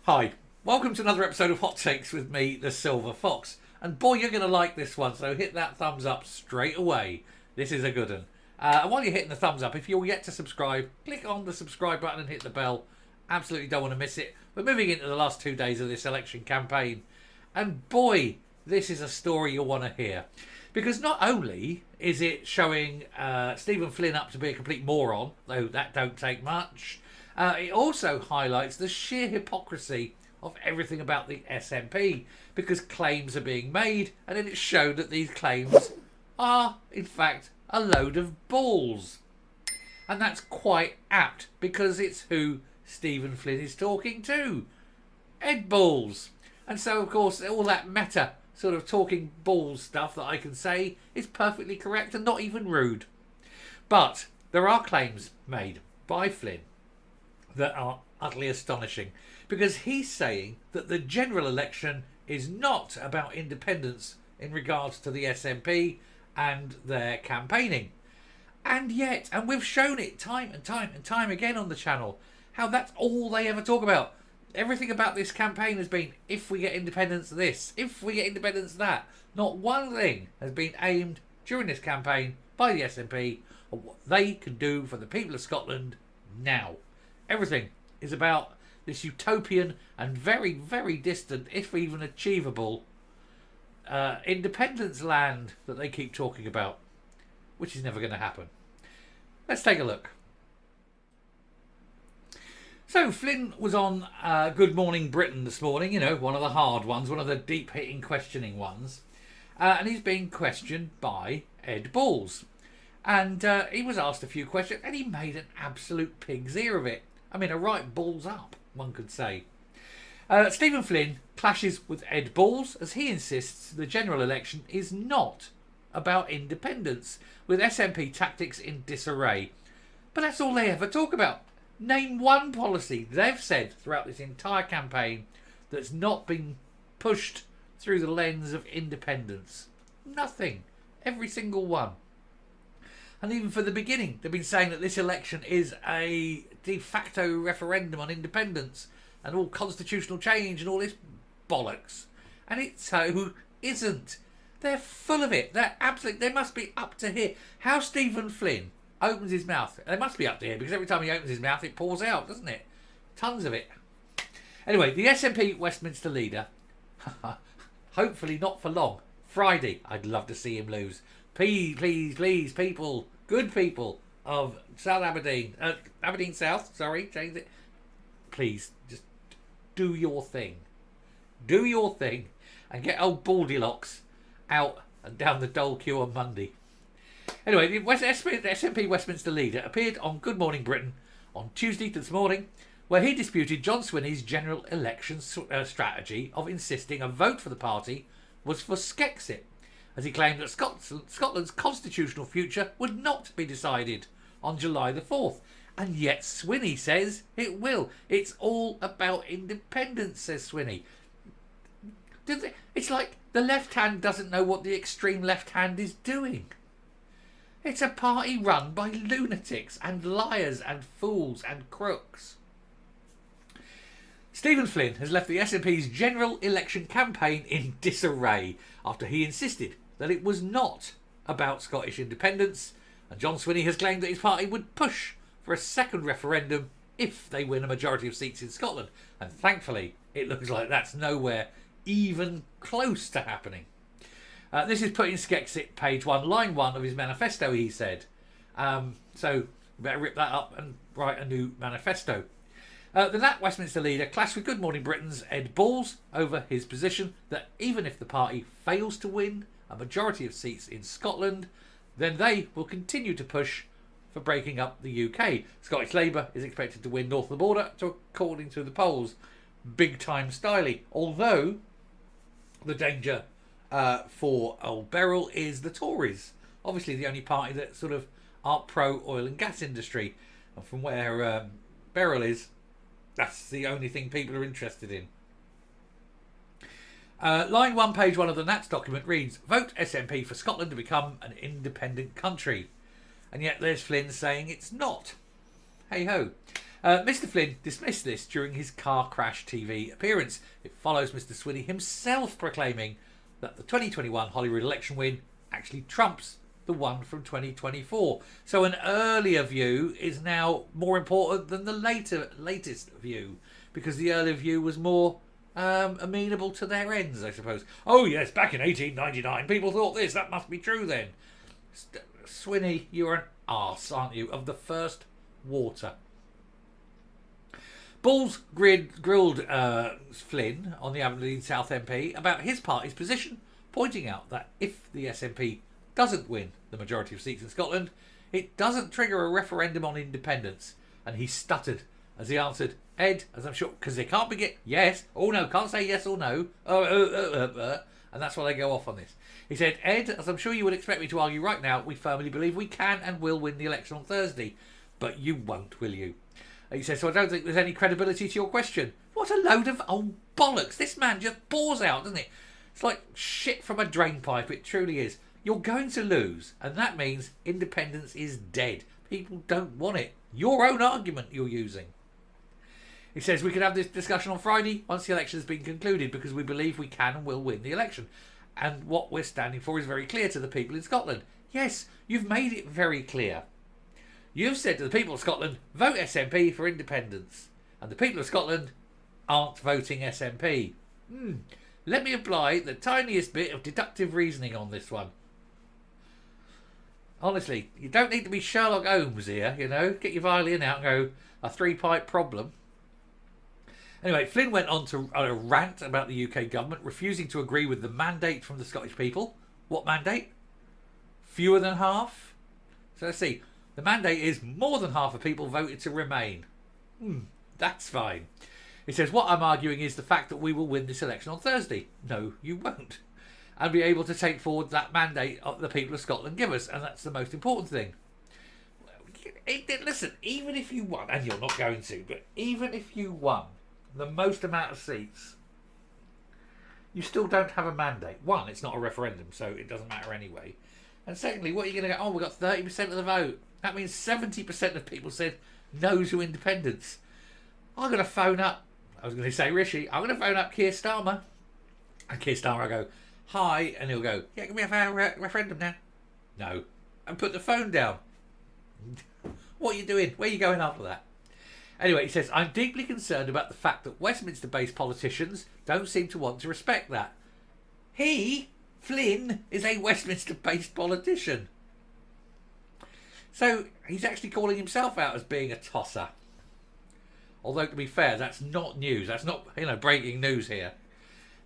Hi, welcome to another episode of Hot Takes with me, the Silver Fox. And boy, you're going to like this one, so hit that thumbs up straight away. This is a good one. And while you're hitting the thumbs up, if you're yet to subscribe, click on the subscribe button and hit the bell. Absolutely don't want to miss it. We're moving into the last 2 days of this election campaign. And boy, this is a story you'll want to hear. Because not only is it showing Stephen Flynn up to be a complete moron, though that don't take much, it also highlights the sheer hypocrisy of everything about the SNP, because claims are being made, and then it's shown that these claims are, in fact, a load of balls. And that's quite apt, because it's who Stephen Flynn is talking to. Ed Balls. And so, of course, all that meta sort of talking balls stuff that I can say is perfectly correct and not even rude. But there are claims made by Flynn that are utterly astonishing, because he's saying that the general election is not about independence in regards to the SNP and their campaigning. And yet, and we've shown it time and time again on the channel, how that's all they ever talk about. Everything about this campaign has been, if we get independence this, if we get independence that. Not one thing has been aimed during this campaign by the SNP on what they can do for the people of Scotland now. Everything is about this utopian and very, very distant, if even achievable, independence land that they keep talking about, which is never going to happen. Let's take a look. So Flynn was on Good Morning Britain this morning, you know, one of the hard ones, one of the deep-hitting questioning ones. And he's being questioned by Ed Balls. And he was asked a few questions, and he made an absolute pig's ear of it. I mean, a right balls up, one could say. Stephen Flynn clashes with Ed Balls as he insists the general election is not about independence, with SNP tactics in disarray. But that's all they ever talk about. Name one policy they've said throughout this entire campaign that's not been pushed through the lens of independence. Nothing. Every single one. And even for the beginning, they've been saying that this election is a de facto referendum on independence and all constitutional change and all this bollocks. And it so isn't. They're full of it. They're absolute. They must be up to here. How Stephen Flynn opens his mouth. They must be up to here, because every time he opens his mouth, it pours out, doesn't it? Tons of it. Anyway, the SNP Westminster leader, hopefully not for long, Friday, I'd love to see him lose. Please, people, good people of South Aberdeen, Aberdeen South, sorry, change it. Please, just do your thing. Do your thing and get old Baldylocks out and down the dole queue on Monday. Anyway, the SNP Westminster leader appeared on Good Morning Britain on Tuesday this morning, where he disputed John Swinney's general election strategy of insisting a vote for the party was for Skexit, as he claimed that Scotland's constitutional future would not be decided on July the 4th. And yet Swinney says it will. It's all about independence, says Swinney. It's like the left hand doesn't know what the extreme left hand is doing. It's a party run by lunatics and liars and fools and crooks. Stephen Flynn has left the SNP's general election campaign in disarray after he insisted that it was not about Scottish independence, and John Swinney has claimed that his party would push for a second referendum if they win a majority of seats in Scotland. And thankfully, it looks like that's nowhere even close to happening. This is put in Skexit, page 1, line 1 of his manifesto, he said. So, better rip that up and write a new manifesto. The Westminster leader clashed with Good Morning Britain's Ed Balls over his position that even if the party fails to win a majority of seats in Scotland, then they will continue to push for breaking up the UK. Scottish Labour is expected to win north of the border, according to the polls. Big time styly. Although the danger for Old Beryl is the Tories. Obviously the only party that sort of aren't pro oil and gas industry. And from where Beryl is, that's the only thing people are interested in. Line 1, page 1 of the Nats document reads, vote SNP for Scotland to become an independent country. And yet there's Flynn saying it's not. Hey ho. Mr. Flynn dismissed this during his car crash TV appearance. It follows Mr. Swinney himself proclaiming that the 2021 Hollywood election win actually trumps the one from 2024. So an earlier view is now more important than the latest view, because the earlier view was more amenable to their ends, I suppose. Oh yes, back in 1899 people thought this, that must be true then. Swinney, you're an arse, aren't you, of the first water. Balls grilled Flynn on the Aberdeen South MP about his party's position, pointing out that if the SNP doesn't win the majority of seats in Scotland, it doesn't trigger a referendum on independence. And he stuttered as he answered, Ed, as I'm sure, because they can't begin, yes, oh no, can't say yes or no, and that's why they go off on this. He said, Ed, as I'm sure you would expect me to argue right now, we firmly believe we can and will win the election on Thursday, but you won't, will you? He says, so I don't think there's any credibility to your question. What a load of old bollocks. This man just pours out, doesn't it? It's like shit from a drain pipe. It truly is. You're going to lose, and that means independence is dead. People don't want it. Your own argument you're using. He says we can have this discussion on Friday once the election has been concluded, because we believe we can and will win the election. And what we're standing for is very clear to the people in Scotland. Yes, you've made it very clear. You've said to the people of Scotland, vote SNP for independence. And the people of Scotland aren't voting SNP. Let me apply the tiniest bit of deductive reasoning on this one. Honestly, you don't need to be Sherlock Holmes here, you know. Get your violin out and go, a three-pipe problem. Anyway, Flynn went on to a rant about the UK government refusing to agree with the mandate from the Scottish people. What mandate? Fewer than half? So let's see. The mandate is more than half of people voted to remain. That's fine. He says, what I'm arguing is the fact that we will win this election on Thursday. No, you won't. And be able to take forward that mandate the people of Scotland give us. And that's the most important thing. Listen, even if you won, and you're not going to, but even if you won the most amount of seats, you still don't have a mandate. One, it's not a referendum, so it doesn't matter anyway. And secondly, what are you going to go, we got 30% of the vote. That means 70% of people said no to independence. I'm going to phone up, I was going to say Rishi, I'm going to phone up Keir Starmer. And Keir Starmer will go, hi, and he'll go, yeah, can we have a referendum now? No. And put the phone down. What are you doing? Where are you going after that? Anyway, he says, I'm deeply concerned about the fact that Westminster-based politicians don't seem to want to respect that. He, Flynn, is a Westminster-based politician. So he's actually calling himself out as being a tosser. Although, to be fair, that's not news. That's not, breaking news here.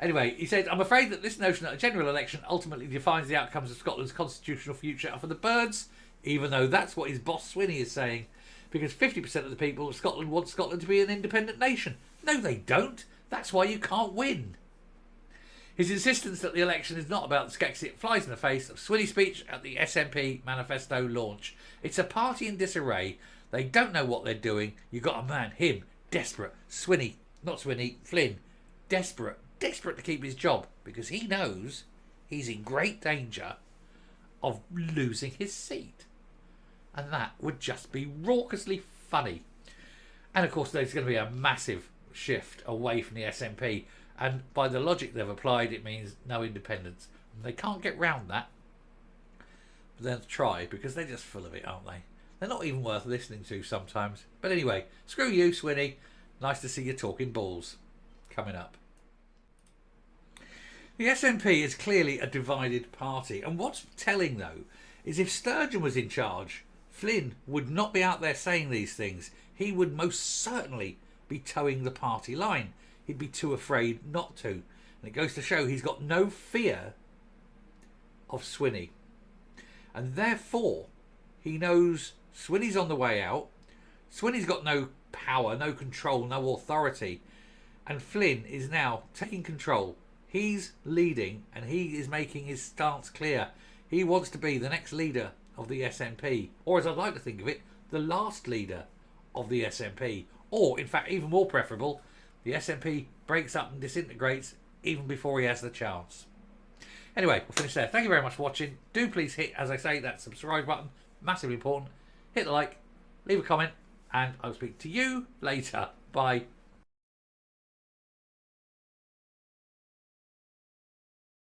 Anyway, he said, I'm afraid that this notion that a general election ultimately defines the outcomes of Scotland's constitutional future are for the birds, even though that's what his boss Swinney is saying. Because 50% of the people of Scotland want Scotland to be an independent nation. No, they don't. That's why you can't win. His insistence that the election is not about Skexit flies in the face of Swinney's speech at the SNP manifesto launch. It's a party in disarray. They don't know what they're doing. You've got a man, him, desperate. Flynn, desperate to keep his job, because he knows he's in great danger of losing his seat. And that would just be raucously funny. And of course, there's going to be a massive shift away from the SNP. And by the logic they've applied, it means no independence. And they can't get round that. But they'll try, because they're just full of it, aren't they? They're not even worth listening to sometimes. But anyway, screw you, Swinney. Nice to see you talking balls. Coming up. The SNP is clearly a divided party. And what's telling, though, is if Sturgeon was in charge, Flynn would not be out there saying these things. He would most certainly be towing the party line. He'd be too afraid not to. And it goes to show he's got no fear of Swinney. And therefore, he knows Swinney's on the way out. Swinney's got no power, no control, no authority. And Flynn is now taking control. He's leading and he is making his stance clear. He wants to be the next leader of the SNP. Or as I'd like to think of it, the last leader of the SNP. Or, in fact, even more preferable, the SNP breaks up and disintegrates even before he has the chance. Anyway, we'll finish there. Thank you very much for watching. Do please hit, as I say, that subscribe button. Massively important. Hit the like, leave a comment, and I'll speak to you later. Bye.